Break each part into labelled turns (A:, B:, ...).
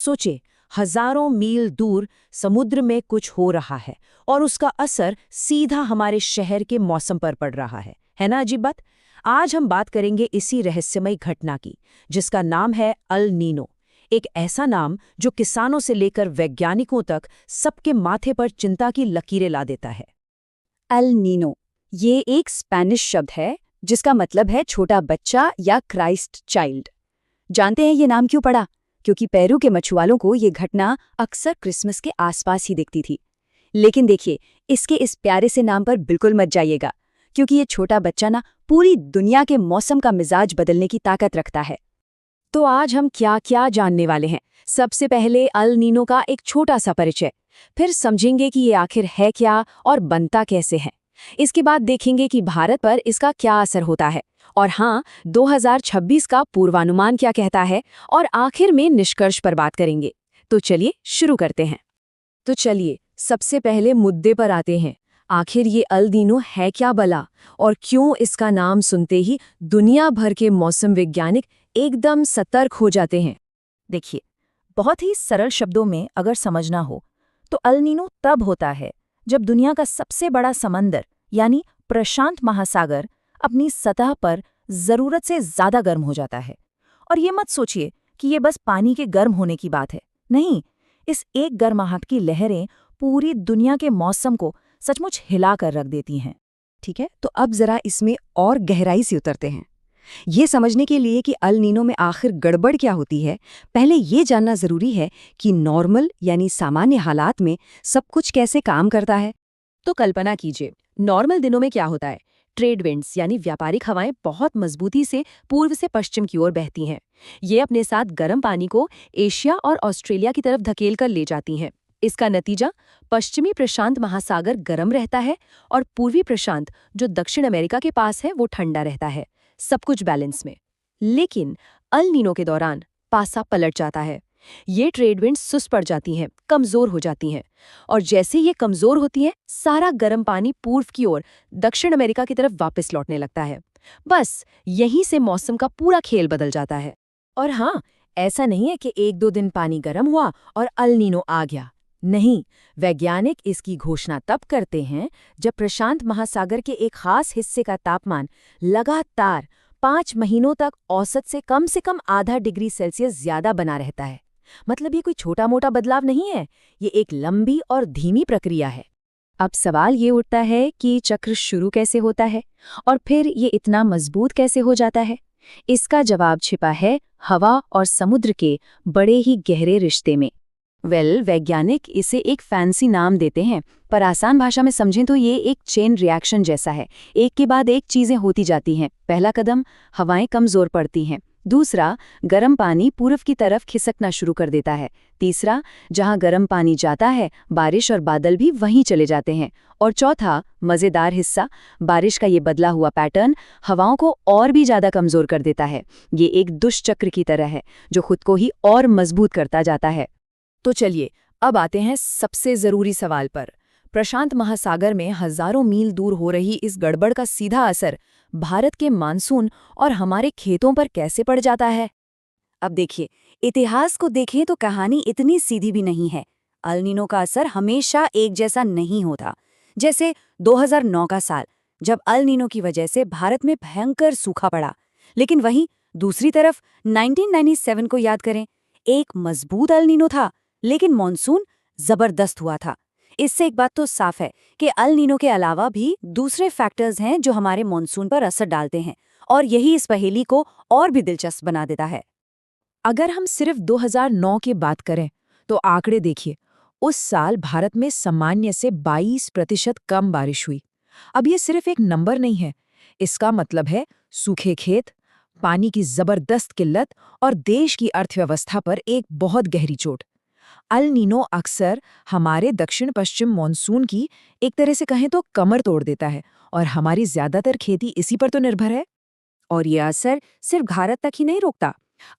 A: सोचे, हजारों मील दूर समुद्र में कुछ हो रहा है और उसका असर सीधा हमारे शहर के मौसम पर पड़ रहा है ना अजीब बात। आज हम बात करेंगे इसी रहस्यमयी घटना की, जिसका नाम है अल नीनो। एक ऐसा नाम जो किसानों से लेकर वैज्ञानिकों तक सबके माथे पर चिंता की लकीरें ला देता है।
B: एल नीनो ये एक स्पेनिश शब्द है जिसका मतलब है छोटा बच्चा या क्राइस्ट चाइल्ड। जानते हैं ये नाम क्यों पड़ा? क्योंकि पेरू के मछुआरों को ये घटना अक्सर क्रिसमस के आसपास ही दिखती थी। लेकिन देखिए, इसके इस प्यारे से नाम पर बिल्कुल मत जाइएगा, क्योंकि ये छोटा बच्चा ना पूरी दुनिया के मौसम का मिजाज बदलने की ताकत रखता है।
A: तो आज हम क्या क्या जानने वाले हैं। सबसे पहले अल नीनो का एक छोटा सा परिचय, फिर समझेंगे कि ये आखिर है क्या और बनता कैसे है। इसके बाद देखेंगे कि भारत पर इसका क्या असर होता है, और हाँ, 2026 का पूर्वानुमान क्या कहता है, और आखिर में निष्कर्ष पर बात करेंगे। तो चलिए शुरू करते हैं। तो चलिए सबसे पहले मुद्दे पर आते हैं। आखिर ये अल नीनो है क्या भला, और क्यों इसका नाम सुनते ही दुनिया भर के मौसम वैज्ञानिक एकदम सतर्क हो जाते हैं।
B: देखिए, बहुत ही सरल शब्दों में अगर समझना हो तो अल नीनो तब होता है जब दुनिया का सबसे बड़ा समंदर यानी प्रशांत महासागर अपनी सतह पर जरूरत से ज्यादा गर्म हो जाता है। और ये मत सोचिए कि ये बस पानी के गर्म होने की बात है। नहीं, इस एक गर्माहट की लहरें पूरी दुनिया के मौसम को सचमुच हिला कर रख देती हैं। ठीक है, तो अब जरा इसमें और गहराई से उतरते हैं। ये समझने के लिए कि अल नीनो में आखिर गड़बड़ क्या होती है, पहले ये जानना जरूरी है कि नॉर्मल यानी सामान्य हालात में सब कुछ कैसे काम करता है।
A: तो कल्पना कीजिए, नॉर्मल दिनों में क्या होता है। ट्रेड विंड्स यानी व्यापारिक हवाएं बहुत मजबूती से पूर्व से पश्चिम की ओर बहती हैं। ये अपने साथ गर्म पानी को एशिया और ऑस्ट्रेलिया की तरफ धकेल कर ले जाती हैं। इसका नतीजा, पश्चिमी प्रशांत महासागर गर्म रहता है और पूर्वी प्रशांत जो दक्षिण अमेरिका के पास है वो ठंडा रहता है। सब कुछ बैलेंस में। लेकिन अल नीनो के दौरान पासा पलट जाता है। ये ट्रेड विंड्स सुस्त पड़ जाती हैं, कमजोर हो जाती हैं, और जैसे ये कमजोर होती हैं, सारा गर्म पानी पूर्व की ओर दक्षिण अमेरिका की तरफ वापस लौटने लगता है। बस यहीं से मौसम का पूरा खेल बदल जाता है। और हाँ, ऐसा नहीं है कि एक दो दिन पानी गर्म हुआ और अल नीनो आ गया। नहीं, वैज्ञानिक इसकी घोषणा तब करते हैं जब प्रशांत महासागर के एक खास हिस्से का तापमान लगातार 5 महीनों तक औसत से कम आधा डिग्री सेल्सियस ज्यादा बना रहता है। मतलब ये कोई छोटा मोटा बदलाव नहीं है, ये एक लंबी और धीमी प्रक्रिया है। अब सवाल ये उठता है कि चक्र शुरू कैसे होता है और फिर ये इतना मजबूत कैसे हो जाता है। इसका जवाब छिपा है हवा और समुद्र के बड़े ही गहरे रिश्ते में। वैज्ञानिक इसे एक फैंसी नाम देते हैं, पर आसान भाषा में समझें तो ये एक चेन रिएक्शन जैसा है। एक के बाद एक चीजें होती जाती हैं। पहला कदम, हवाएं कमजोर पड़ती हैं। दूसरा, गर्म पानी पूर्व की तरफ खिसकना शुरू कर देता है। तीसरा, जहां गर्म पानी जाता है, बारिश और बादल भी वहीं चले जाते हैं। और चौथा, मजेदार हिस्सा, बारिश का ये बदला हुआ पैटर्न हवाओं को और भी ज्यादा कमजोर कर देता है। ये एक दुष्चक्र की तरह है जो खुद को ही और मजबूत करता जाता है। तो चलिए अब आते हैं सबसे जरूरी सवाल पर। प्रशांत महासागर में हजारों मील दूर हो रही इस गड़बड़ का सीधा असर भारत के मानसून और हमारे खेतों पर कैसे पड़ जाता है। अब देखिए, इतिहास को देखें तो कहानी इतनी सीधी भी नहीं है। अल नीनो का असर हमेशा एक जैसा नहीं होता। जैसे 2009 का साल, जब अल नीनो की वजह से भारत में भयंकर सूखा पड़ा। लेकिन वहीं दूसरी तरफ 1997 को याद करें, एक मजबूत अल नीनो था, लेकिन मॉनसून जबरदस्त हुआ था। इससे एक बात तो साफ है कि अल नीनो के अलावा भी दूसरे फैक्टर्स हैं जो हमारे मॉनसून पर असर डालते हैं, और यही इस पहेली को और भी दिलचस्प बना देता है। अगर हम सिर्फ 2009 की बात करें तो आंकड़े देखिए, उस साल भारत में सामान्य से 22% कम बारिश हुई। अब ये सिर्फ एक नंबर नहीं है, इसका मतलब है सूखे खेत, पानी की जबरदस्त किल्लत और देश की अर्थव्यवस्था पर एक बहुत गहरी चोट। अल नीनो अक्सर हमारे दक्षिण पश्चिम मॉनसून की एक तरह से कहें तो कमर तोड़ देता है, और हमारी ज्यादातर खेती इसी पर तो निर्भर है।
B: और ये असर सिर्फ भारत तक ही नहीं रोकता।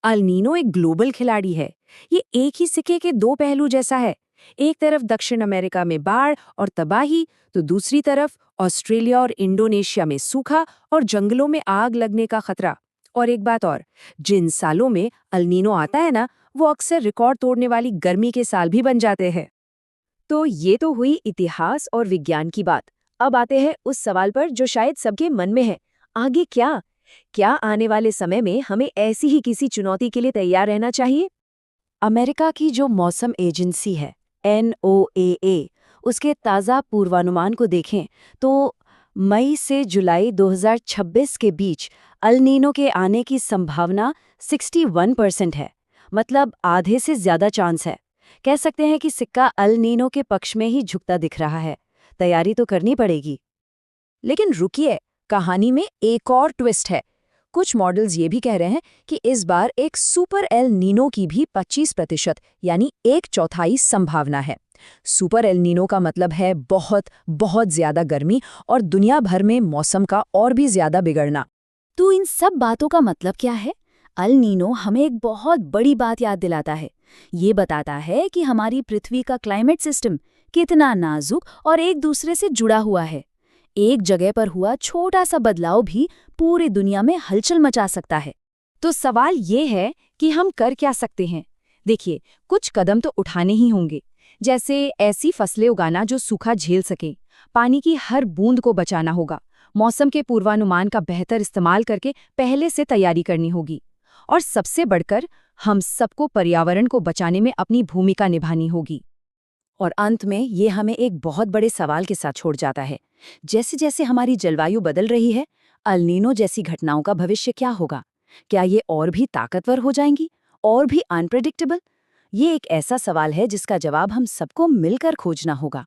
B: अल नीनो एक ग्लोबल खिलाड़ी है। ये एक ही सिक्के के दो पहलू जैसा है। एक तरफ दक्षिण अमेरिका में बाढ़ और तबाही, तो दूसरी तरफ ऑस्ट्रेलिया और इंडोनेशिया में सूखा और जंगलों में आग लगने का खतरा। और एक बात और, जिन सालों में अल नीनो आता है ना,
A: वो अक्सर रिकॉर्ड तोड़ने वाली गर्मी के साल भी बन जाते हैं। तो ये तो हुई इतिहास और विज्ञान की बात। अब आते हैं उस सवाल पर जो शायद सबके मन में है, आगे क्या? क्या आने वाले समय में हमें ऐसी ही किसी चुनौती के लिए तैयार रहना चाहिए? अमेरिका की जो मौसम एजेंसी है NOAA, उसके ताज़ा पूर्वानुमान को देखें तो मई से जुलाई 2026 के बीच अल नीनो के आने की संभावना 61% है। मतलब आधे से ज़्यादा चांस है। कह सकते हैं कि सिक्का अल नीनो के पक्ष में ही झुकता दिख रहा है। तैयारी तो करनी पड़ेगी। लेकिन रुकिए, कहानी में एक और ट्विस्ट है। कुछ मॉडल्स ये भी कह रहे हैं कि इस बार एक सुपर एल नीनो की भी 25% यानी 1/4 संभावना है। सुपर एल नीनो का मतलब है बहुत बहुत ज्यादा गर्मी और दुनिया भर में मौसम का और भी ज्यादा बिगड़ना।
B: तो इन सब बातों का मतलब क्या है? अल नीनो हमें एक बहुत बड़ी बात याद दिलाता है। ये बताता है कि हमारी पृथ्वी का क्लाइमेट सिस्टम कितना नाजुक और एक दूसरे से जुड़ा हुआ है। एक जगह पर हुआ छोटा सा बदलाव भी पूरी दुनिया में हलचल मचा सकता है।
A: तो सवाल ये है कि हम कर क्या सकते हैं? देखिए, कुछ कदम तो उठाने ही होंगे। जैसे ऐसी फसलें उगाना जो सूखा झेल सके, पानी की हर बूंद को बचाना होगा, मौसम के पूर्वानुमान का बेहतर इस्तेमाल करके पहले से तैयारी करनी होगी, और सबसे बढ़कर हम सबको पर्यावरण को बचाने में अपनी भूमिका निभानी होगी। और अंत में ये हमें एक बहुत बड़े सवाल के साथ छोड़ जाता है। जैसे जैसे हमारी जलवायु बदल रही है, अल नीनो जैसी घटनाओं का भविष्य क्या होगा? क्या ये और भी ताकतवर हो जाएंगी, और भी अनप्रेडिक्टेबल? ये एक ऐसा सवाल है जिसका जवाब हम सबको मिलकर खोजना होगा।